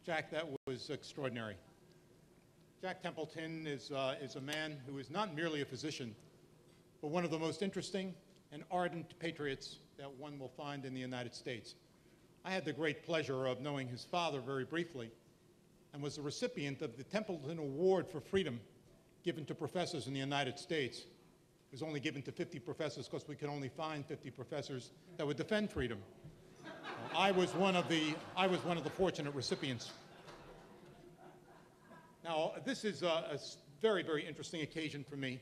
Jack, that was extraordinary. Jack Templeton is a man who is not merely a physician, but one of the most interesting and ardent patriots that one will find in the United States. I had the great pleasure of knowing his father very briefly and was the recipient of the Templeton Award for Freedom given to professors in the United States. It was only given to 50 professors because we could only find 50 professors that would defend freedom. I was one of the fortunate recipients. Now, this is a very, very interesting occasion for me.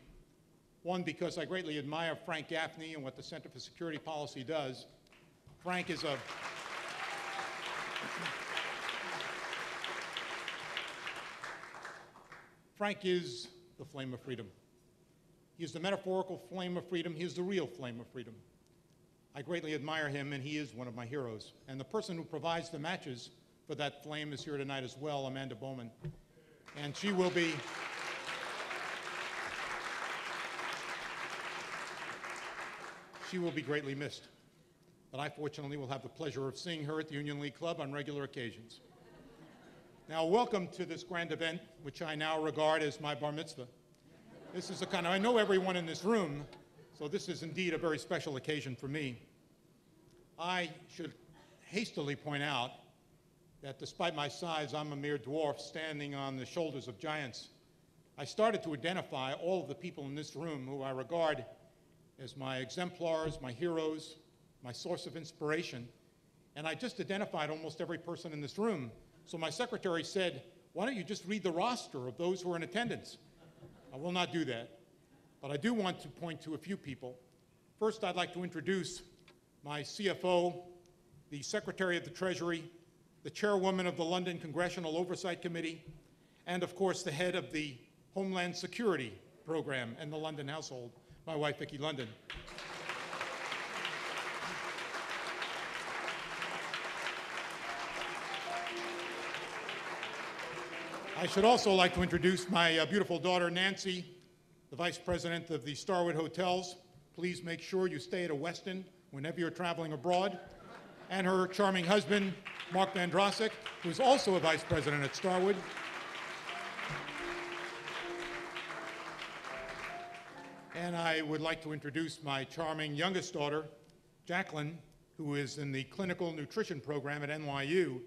One, because I greatly admire Frank Gaffney and what the Center for Security Policy does. Frank is the flame of freedom. He is the metaphorical flame of freedom. He is the real flame of freedom. I greatly admire him, and he is one of my heroes. And the person who provides the matches for that flame is here tonight as well, Amanda Bowman. And she will be greatly missed. But I fortunately will have the pleasure of seeing her at the Union League Club on regular occasions. Now, welcome to this grand event, which I now regard as my bar mitzvah. This is I know everyone in this room, so this is indeed a very special occasion for me. I should hastily point out that despite my size, I'm a mere dwarf standing on the shoulders of giants. I started to identify all of the people in this room who I regard as my exemplars, my heroes, my source of inspiration, and I just identified almost every person in this room. So my secretary said, why don't you just read the roster of those who are in attendance? I will not do that, but I do want to point to a few people. First, I'd like to introduce my CFO, the Secretary of the Treasury, the Chairwoman of the London Congressional Oversight Committee, and of course the head of the Homeland Security Program in the London household, my wife, Vicki London. I should also like to introduce my beautiful daughter, Nancy, the Vice President of the Starwood Hotels. Please make sure you stay at a Westin whenever you're traveling abroad. And her charming husband, Mark Van Drossek, who's also a Vice President at Starwood. And I would like to introduce my charming youngest daughter, Jacqueline, who is in the Clinical Nutrition Program at NYU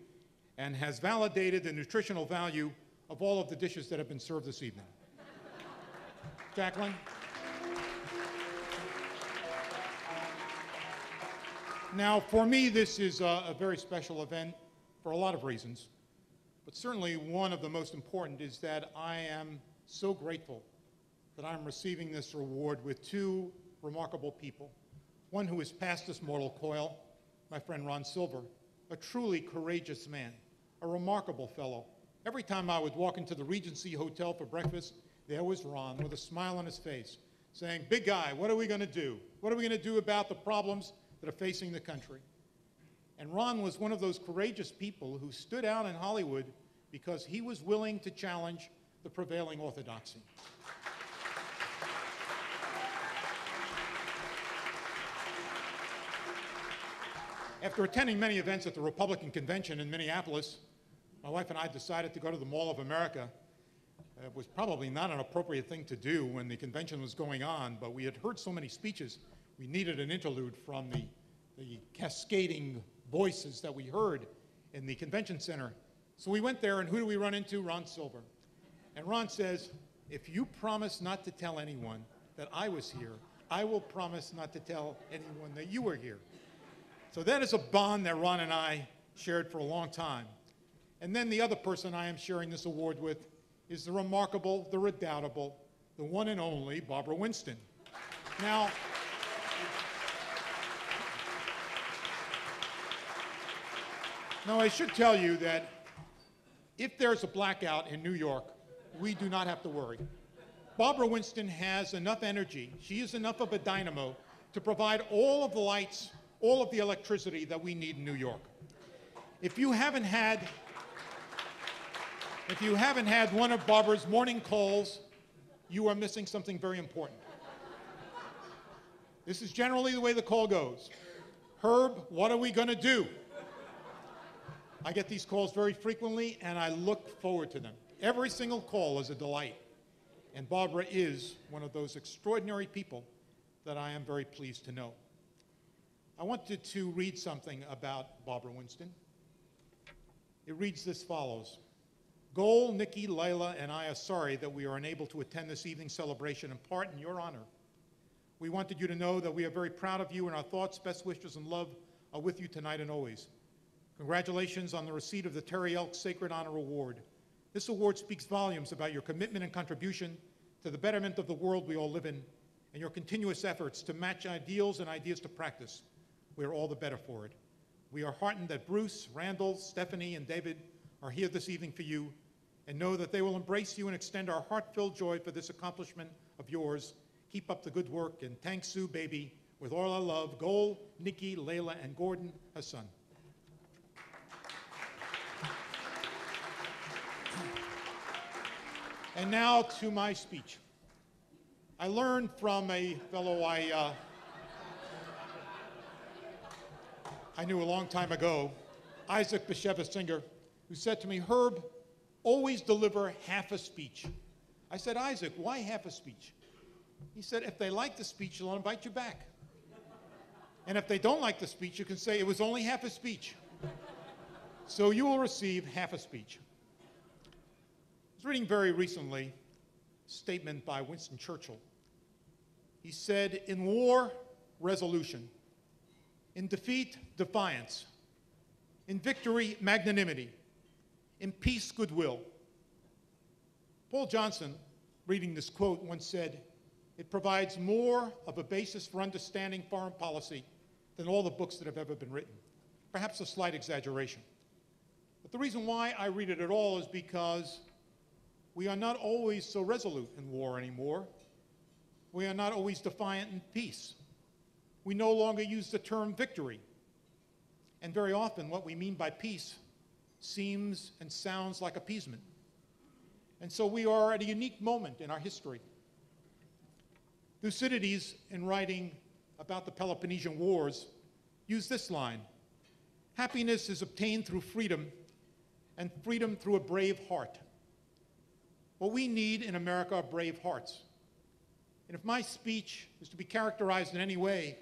and has validated the nutritional value of all of the dishes that have been served this evening. Jacqueline? Now, for me, this is a very special event for a lot of reasons, but certainly one of the most important is that I am so grateful that I'm receiving this award with two remarkable people. One who is past this mortal coil, my friend Ron Silver, a truly courageous man, a remarkable fellow. Every time I would walk into the Regency Hotel for breakfast, there was Ron with a smile on his face, saying, big guy, what are we going to do? What are we going to do about the problems that are facing the country? And Ron was one of those courageous people who stood out in Hollywood because he was willing to challenge the prevailing orthodoxy. After attending many events at the Republican Convention in Minneapolis, my wife and I decided to go to the Mall of America. It was probably not an appropriate thing to do when the convention was going on, but we had heard so many speeches, we needed an interlude from the cascading voices that we heard in the convention center. So we went there, and who do we run into? Ron Silver. And Ron says, if you promise not to tell anyone that I was here, I will promise not to tell anyone that you were here. So that is a bond that Ron and I shared for a long time. And then the other person I am sharing this award with is the remarkable, the redoubtable, the one and only Barbara Winston. Now, I should tell you that if there's a blackout in New York, we do not have to worry. Barbara Winston has enough energy, she is enough of a dynamo to provide all of the lights, all of the electricity that we need in New York. If you haven't had one of Barbara's morning calls, you are missing something very important. This is generally the way the call goes. Herb, what are we going to do? I get these calls very frequently, and I look forward to them. Every single call is a delight. And Barbara is one of those extraordinary people that I am very pleased to know. I wanted to read something about Barbara Winston. It reads as follows. Goal, Nikki, Layla, and I are sorry that we are unable to attend this evening's celebration, in part in your honor. We wanted you to know that we are very proud of you, and our thoughts, best wishes, and love are with you tonight and always. Congratulations on the receipt of the Terry Elk Sacred Honor Award. This award speaks volumes about your commitment and contribution to the betterment of the world we all live in, and your continuous efforts to match ideals and ideas to practice. We are all the better for it. We are heartened that Bruce, Randall, Stephanie, and David are here this evening for you, and know that they will embrace you and extend our heart-filled joy for this accomplishment of yours. Keep up the good work, and thanks, Sue, baby, with all our love, Goal, Nikki, Layla, and Gordon, her son. And now to my speech. I learned from a fellow I knew a long time ago, Isaac Bashevis Singer, who said to me, Herb, always deliver half a speech. I said, Isaac, why half a speech? He said, if they like the speech, they'll invite you back. And if they don't like the speech, you can say it was only half a speech. So you will receive half a speech. I was reading very recently a statement by Winston Churchill. He said, in war, resolution. In defeat, defiance. In victory, magnanimity. In peace, goodwill. Paul Johnson, reading this quote, once said, it provides more of a basis for understanding foreign policy than all the books that have ever been written. Perhaps a slight exaggeration. But the reason why I read it at all is because we are not always so resolute in war anymore. We are not always defiant in peace. We no longer use the term victory. And very often what we mean by peace seems and sounds like appeasement. And so we are at a unique moment in our history. Thucydides, in writing about the Peloponnesian Wars, used this line, happiness is obtained through freedom, and freedom through a brave heart. What we need in America are brave hearts. And if my speech is to be characterized in any way,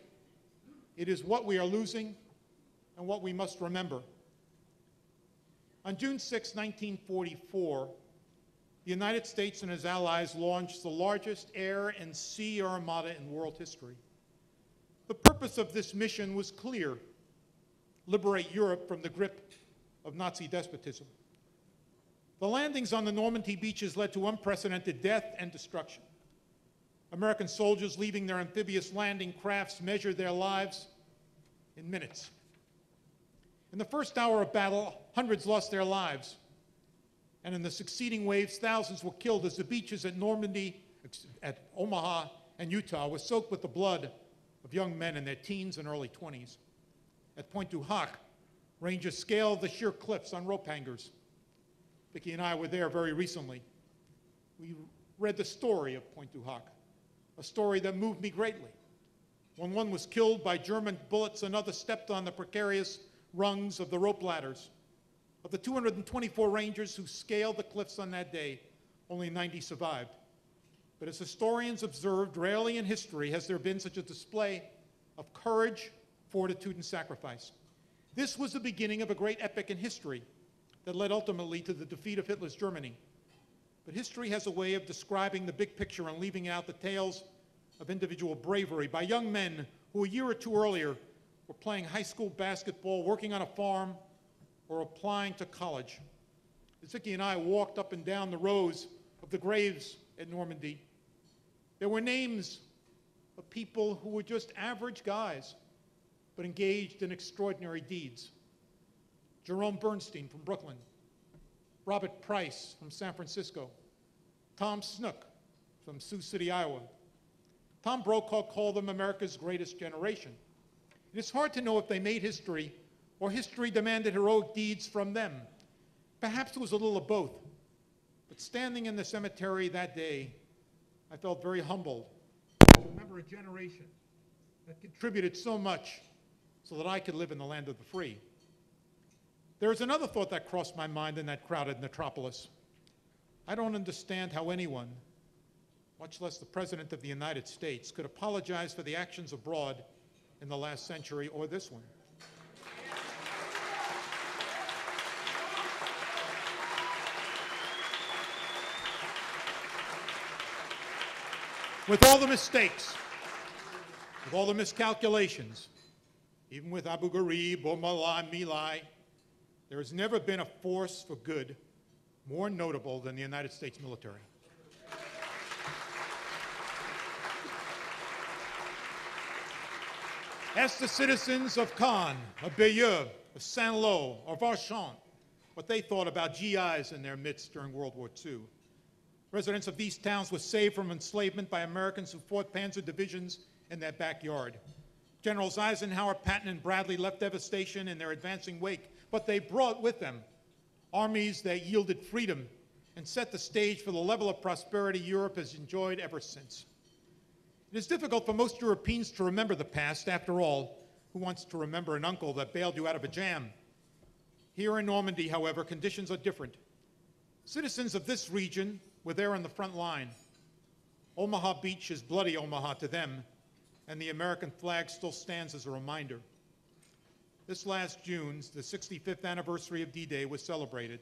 it is what we are losing and what we must remember. On June 6, 1944, the United States and its allies launched the largest air and sea armada in world history. The purpose of this mission was clear: liberate Europe from the grip of Nazi despotism. The landings on the Normandy beaches led to unprecedented death and destruction. American soldiers leaving their amphibious landing crafts measured their lives in minutes. In the first hour of battle, hundreds lost their lives. And in the succeeding waves, thousands were killed as the beaches at Normandy, at Omaha, and Utah were soaked with the blood of young men in their teens and early 20s. At Pointe du Hoc, rangers scaled the sheer cliffs on rope hangers. Vicki and I were there very recently. We read the story of Pointe du Hoc, a story that moved me greatly. When one was killed by German bullets, another stepped on the precarious rungs of the rope ladders. Of the 224 rangers who scaled the cliffs on that day, only 90 survived. But as historians observed, rarely in history has there been such a display of courage, fortitude, and sacrifice. This was the beginning of a great epic in history that led ultimately to the defeat of Hitler's Germany. But history has a way of describing the big picture and leaving out the tales of individual bravery by young men who a year or two earlier were playing high school basketball, working on a farm, or applying to college. As Vicki and I walked up and down the rows of the graves at Normandy, there were names of people who were just average guys, but engaged in extraordinary deeds. Jerome Bernstein from Brooklyn, Robert Price from San Francisco, Tom Snook from Sioux City, Iowa. Tom Brokaw called them America's greatest generation. It is hard to know if they made history or history demanded heroic deeds from them. Perhaps it was a little of both. But standing in the cemetery that day, I felt very humbled to remember a generation that contributed so much so that I could live in the land of the free. There is another thought that crossed my mind in that crowded metropolis. I don't understand how anyone, much less the President of the United States, could apologize for the actions abroad in the last century or this one. With all the mistakes, with all the miscalculations, even with Abu Ghraib or My, there has never been a force for good more notable than the United States military. Ask the citizens of Caen, of Bayeux, of Saint-Lô, or Varchamps what they thought about GIs in their midst during World War II. Residents of these towns were saved from enslavement by Americans who fought panzer divisions in their backyard. Generals Eisenhower, Patton, and Bradley left devastation in their advancing wake, but they brought with them armies that yielded freedom and set the stage for the level of prosperity Europe has enjoyed ever since. It is difficult for most Europeans to remember the past. After all, who wants to remember an uncle that bailed you out of a jam? Here in Normandy, however, conditions are different. Citizens of this region were there on the front line. Omaha Beach is bloody Omaha to them, and the American flag still stands as a reminder. This last June, the 65th anniversary of D-Day was celebrated.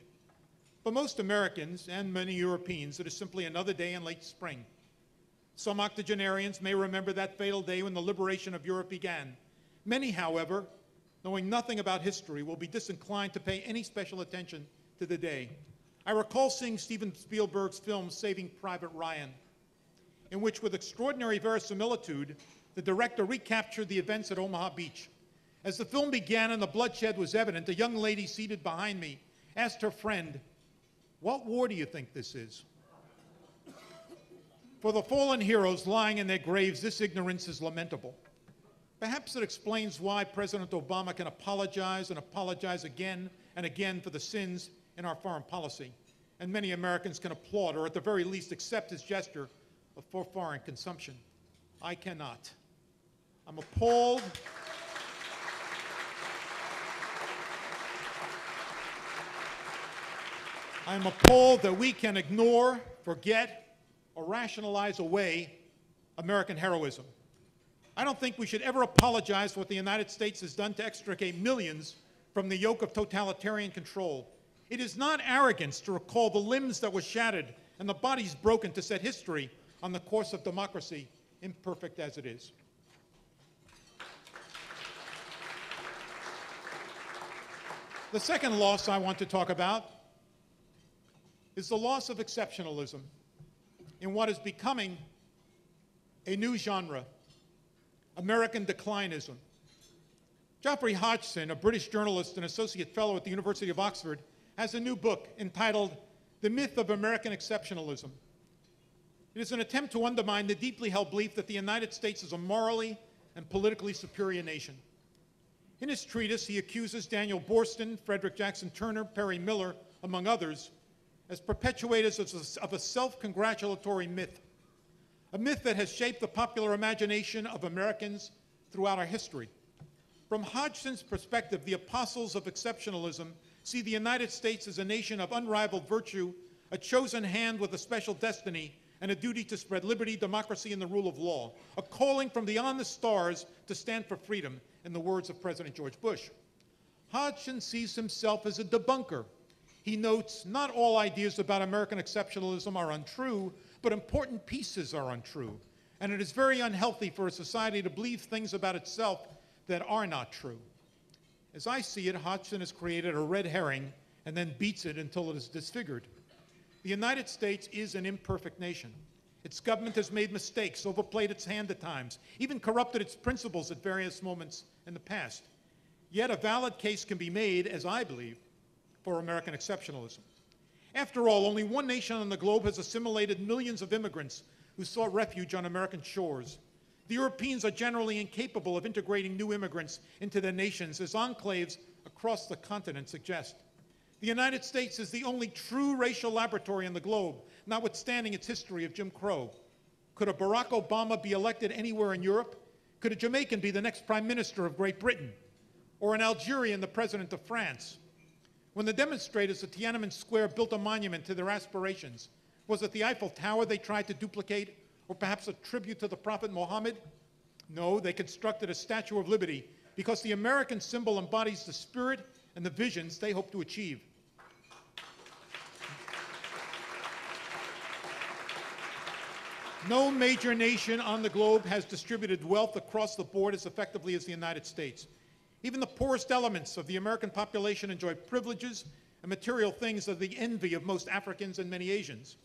For most Americans and many Europeans, it is simply another day in late spring. Some octogenarians may remember that fatal day when the liberation of Europe began. Many, however, knowing nothing about history, will be disinclined to pay any special attention to the day. I recall seeing Steven Spielberg's film Saving Private Ryan, in which, with extraordinary verisimilitude, the director recaptured the events at Omaha Beach. As the film began and the bloodshed was evident, a young lady seated behind me asked her friend, "What war do you think this is?" For the fallen heroes lying in their graves, this ignorance is lamentable. Perhaps it explains why President Obama can apologize and apologize again and again for the sins in our foreign policy, and many Americans can applaud or at the very least accept his gesture for foreign consumption. I cannot. I'm appalled. I'm appalled that we can ignore, forget, or rationalize away American heroism. I don't think we should ever apologize for what the United States has done to extricate millions from the yoke of totalitarian control. It is not arrogance to recall the limbs that were shattered and the bodies broken to set history on the course of democracy, imperfect as it is. The second loss I want to talk about is the loss of exceptionalism in what is becoming a new genre, American declinism. Geoffrey Hodgson, a British journalist and associate fellow at the University of Oxford, has a new book entitled The Myth of American Exceptionalism. It is an attempt to undermine the deeply held belief that the United States is a morally and politically superior nation. In his treatise, he accuses Daniel Boorstin, Frederick Jackson Turner, Perry Miller, among others, as perpetuators of a self-congratulatory myth, a myth that has shaped the popular imagination of Americans throughout our history. From Hodgson's perspective, the apostles of exceptionalism see the United States as a nation of unrivaled virtue, a chosen hand with a special destiny, and a duty to spread liberty, democracy, and the rule of law, a calling from beyond the stars to stand for freedom, in the words of President George Bush. Hodgson sees himself as a debunker. He notes, not all ideas about American exceptionalism are untrue, but important pieces are untrue. And it is very unhealthy for a society to believe things about itself that are not true. As I see it, Hodgson has created a red herring and then beats it until it is disfigured. The United States is an imperfect nation. Its government has made mistakes, overplayed its hand at times, even corrupted its principles at various moments in the past. Yet a valid case can be made, as I believe, for American exceptionalism. After all, only one nation on the globe has assimilated millions of immigrants who sought refuge on American shores. The Europeans are generally incapable of integrating new immigrants into their nations, as enclaves across the continent suggest. The United States is the only true racial laboratory in the globe, notwithstanding its history of Jim Crow. Could a Barack Obama be elected anywhere in Europe? Could a Jamaican be the next Prime Minister of Great Britain? Or an Algerian the President of France? When the demonstrators at Tiananmen Square built a monument to their aspirations, was it the Eiffel Tower they tried to duplicate, or perhaps a tribute to the Prophet Muhammad? No, they constructed a Statue of Liberty because the American symbol embodies the spirit and the visions they hope to achieve. No major nation on the globe has distributed wealth across the board as effectively as the United States. Even the poorest elements of the American population enjoy privileges and material things that are the envy of most Africans and many Asians.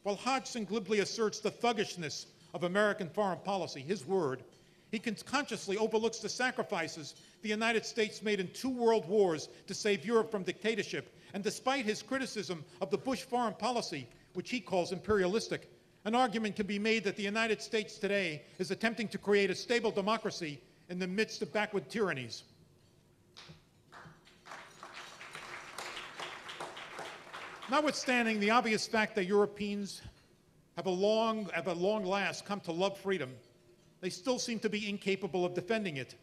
While Hodgson glibly asserts the thuggishness of American foreign policy, his word, he consciously overlooks the sacrifices the United States made in 2 world wars to save Europe from dictatorship. And despite his criticism of the Bush foreign policy, which he calls imperialistic, an argument can be made that the United States today is attempting to create a stable democracy in the midst of backward tyrannies. Notwithstanding the obvious fact that Europeans have at long last come to love freedom, they still seem to be incapable of defending it.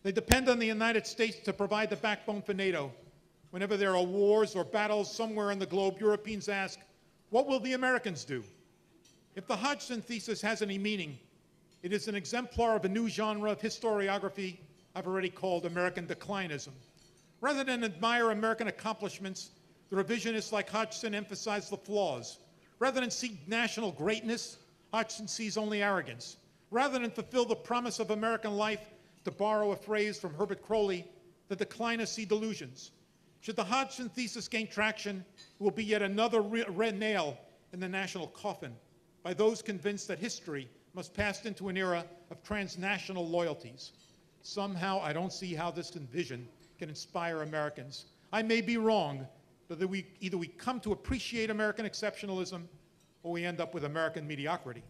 They depend on the United States to provide the backbone for NATO. Whenever there are wars or battles somewhere on the globe, Europeans ask, what will the Americans do? If the Hodgson thesis has any meaning, it is an exemplar of a new genre of historiography I've already called American declinism. Rather than admire American accomplishments, the revisionists like Hodgson emphasize the flaws. Rather than seek national greatness, Hodgson sees only arrogance. Rather than fulfill the promise of American life, to borrow a phrase from Herbert Crowley, the declinists see delusions. Should the Hodgson thesis gain traction, it will be yet another red nail in the national coffin by those convinced that history must pass into an era of transnational loyalties. Somehow, I don't see how this vision can inspire Americans. I may be wrong, but either we come to appreciate American exceptionalism or we end up with American mediocrity.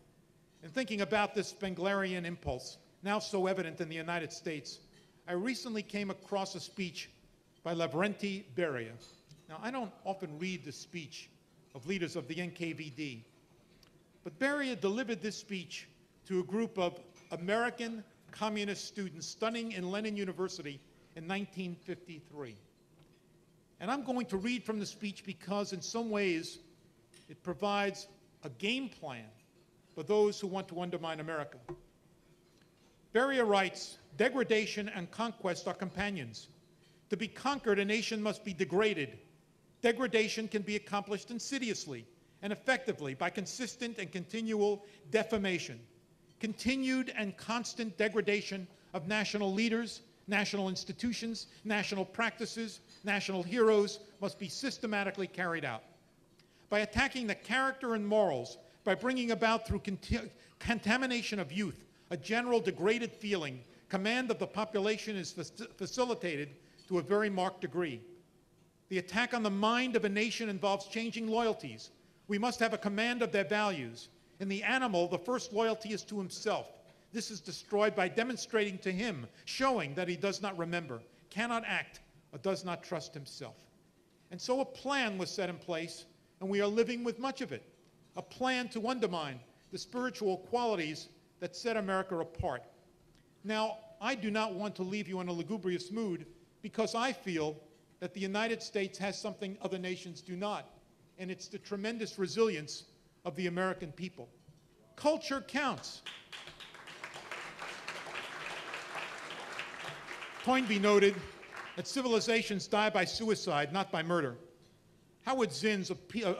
In thinking about this Spenglerian impulse, now so evident in the United States, I recently came across a speech by Lavrenti Beria. Now, I don't often read the speech of leaders of the NKVD, but Beria delivered this speech to a group of American communist students studying in Lenin University in 1953. And I'm going to read from the speech because in some ways it provides a game plan for those who want to undermine America. Beria writes, degradation and conquest are companions. To be conquered, a nation must be degraded. Degradation can be accomplished insidiously and effectively by consistent and continual defamation. Continued and constant degradation of national leaders, national institutions, national practices, national heroes must be systematically carried out. By attacking the character and morals, by bringing about through contamination of youth, a general degraded feeling, command of the population is facilitated to a very marked degree. The attack on the mind of a nation involves changing loyalties. We must have a command of their values. In the animal, the first loyalty is to himself. This is destroyed by demonstrating to him, showing that he does not remember, cannot act, or does not trust himself. And so a plan was set in place, and we are living with much of it. A plan to undermine the spiritual qualities that set America apart. Now, I do not want to leave you in a lugubrious mood because I feel that the United States has something other nations do not, and it's the tremendous resilience of the American people. Culture counts. Toynbee noted that civilizations die by suicide, not by murder. Howard Zinn's A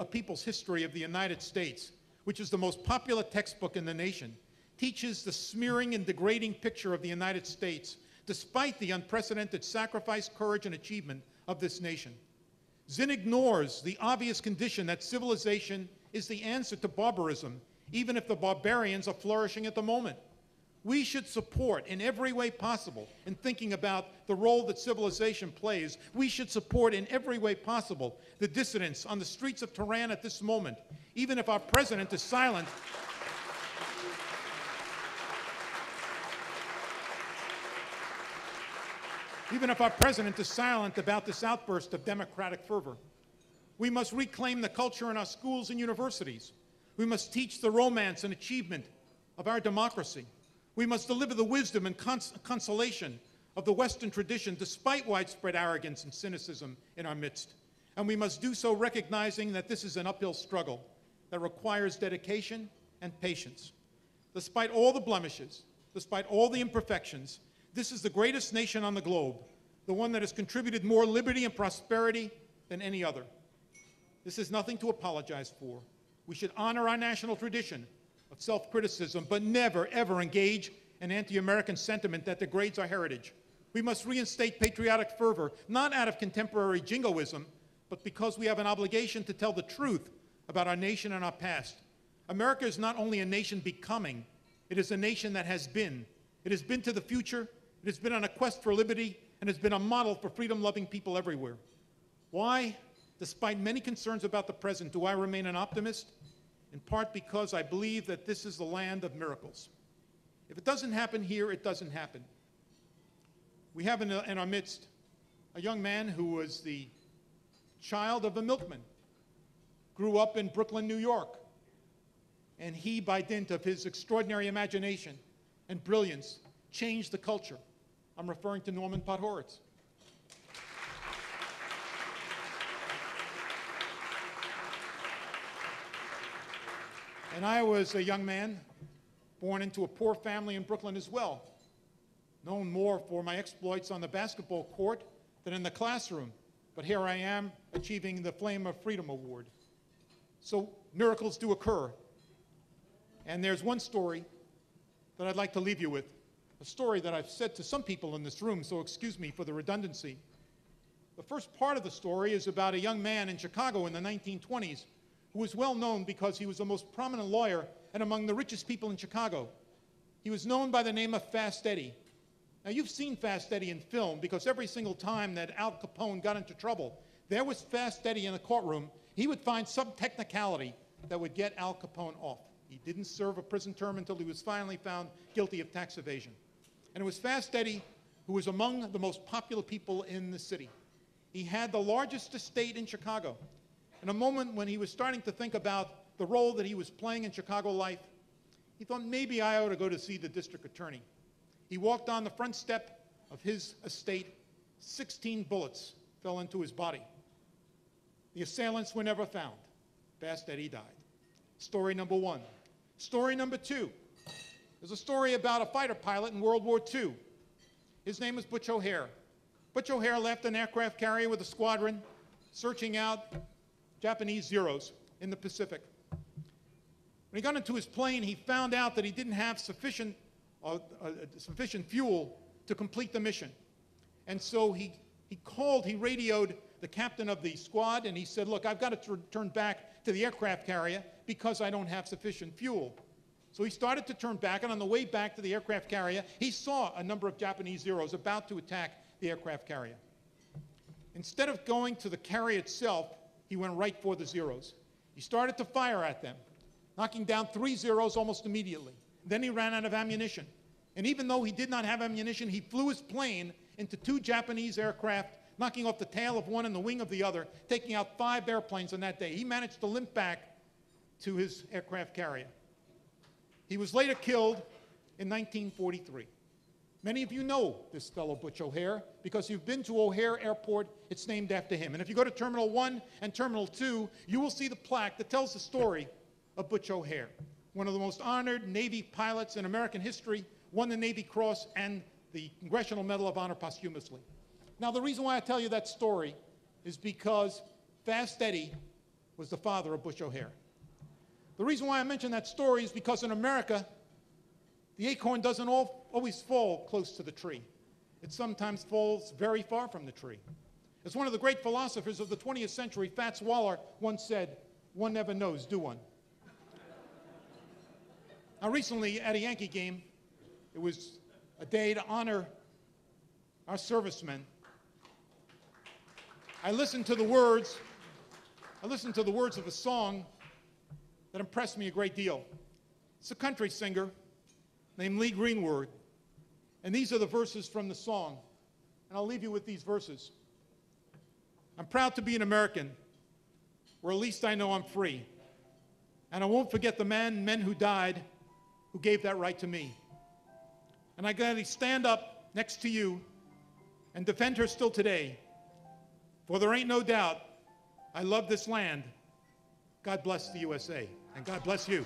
People's History of the United States, which is the most popular textbook in the nation, teaches the smearing and degrading picture of the United States, despite the unprecedented sacrifice, courage, and achievement of this nation. Zinn ignores the obvious condition that civilization is the answer to barbarism, even if the barbarians are flourishing at the moment. We should support in every way possible, in thinking about the role that civilization plays, we should support in every way possible the dissidents on the streets of Tehran at this moment, even if our president is silent. Even if our president is silent about this outburst of democratic fervor. We must reclaim the culture in our schools and universities. We must teach the romance and achievement of our democracy. We must deliver the wisdom and consolation of the Western tradition despite widespread arrogance and cynicism in our midst. And we must do so recognizing that this is an uphill struggle that requires dedication and patience. Despite all the blemishes, despite all the imperfections, this is the greatest nation on the globe, the one that has contributed more liberty and prosperity than any other. This is nothing to apologize for. We should honor our national tradition of self-criticism, but never, ever engage in anti-American sentiment that degrades our heritage. We must reinstate patriotic fervor, not out of contemporary jingoism, but because we have an obligation to tell the truth about our nation and our past. America is not only a nation becoming, it is a nation that has been. It has been to the future, it has been on a quest for liberty, and has been a model for freedom-loving people everywhere. Why, despite many concerns about the present, do I remain an optimist? In part because I believe that this is the land of miracles. If it doesn't happen here, it doesn't happen. We have in our midst a young man who was the child of a milkman, grew up in Brooklyn, New York, and he, by dint of his extraordinary imagination and brilliance, changed the culture. I'm referring to Norman Podhoretz. And I was a young man born into a poor family in Brooklyn as well, known more for my exploits on the basketball court than in the classroom. But here I am achieving the Flame of Freedom Award. So miracles do occur. And there's one story that I'd like to leave you with, a story that I've said to some people in this room, so excuse me for the redundancy. The first part of the story is about a young man in Chicago in the 1920s who was well known because he was the most prominent lawyer and among the richest people in Chicago. He was known by the name of Fast Eddie. Now, you've seen Fast Eddie in film because every single time that Al Capone got into trouble, there was Fast Eddie in the courtroom. He would find some technicality that would get Al Capone off. He didn't serve a prison term until he was finally found guilty of tax evasion. And it was Fast Eddie who was among the most popular people in the city. He had the largest estate in Chicago. In a moment when he was starting to think about the role that he was playing in Chicago life, he thought, maybe I ought to go to see the district attorney. He walked on the front step of his estate. 16 bullets fell into his body. The assailants were never found. Fast Eddie died. Story number one. Story number two is a story about a fighter pilot in World War II. His name is Butch O'Hare. Butch O'Hare left an aircraft carrier with a squadron searching out Japanese Zeros in the Pacific. When he got into his plane, he found out that he didn't have sufficient fuel to complete the mission. And so he radioed the captain of the squad, and he said, look, I've got to turn back to the aircraft carrier because I don't have sufficient fuel. So he started to turn back, and on the way back to the aircraft carrier, he saw a number of Japanese Zeros about to attack the aircraft carrier. Instead of going to the carrier itself, he went right for the Zeros. He started to fire at them, knocking down 3 Zeros almost immediately. Then he ran out of ammunition. And even though he did not have ammunition, he flew his plane into 2 Japanese aircraft, knocking off the tail of one and the wing of the other, taking out 5 airplanes on that day. He managed to limp back to his aircraft carrier. He was later killed in 1943. Many of you know this fellow Butch O'Hare because you've been to O'Hare Airport. It's named after him. And if you go to Terminal 1 and Terminal 2, you will see the plaque that tells the story of Butch O'Hare, one of the most honored Navy pilots in American history, won the Navy Cross and the Congressional Medal of Honor posthumously. Now, the reason why I tell you that story is because Fast Eddie was the father of Butch O'Hare. The reason why I mention that story is because in America, the acorn doesn't always fall close to the tree. It sometimes falls very far from the tree. As one of the great philosophers of the 20th century, Fats Waller, once said, one never knows, do one? Now, recently at a Yankee game, it was a day to honor our servicemen. I listened to the words of a song that impressed me a great deal. It's a country singer named Lee Greenwood, and these are the verses from the song. And I'll leave you with these verses. I'm proud to be an American, where at least I know I'm free. And I won't forget the men who died, who gave that right to me. And I gladly stand up next to you and defend her still today. For there ain't no doubt I love this land. God bless the USA, and God bless you.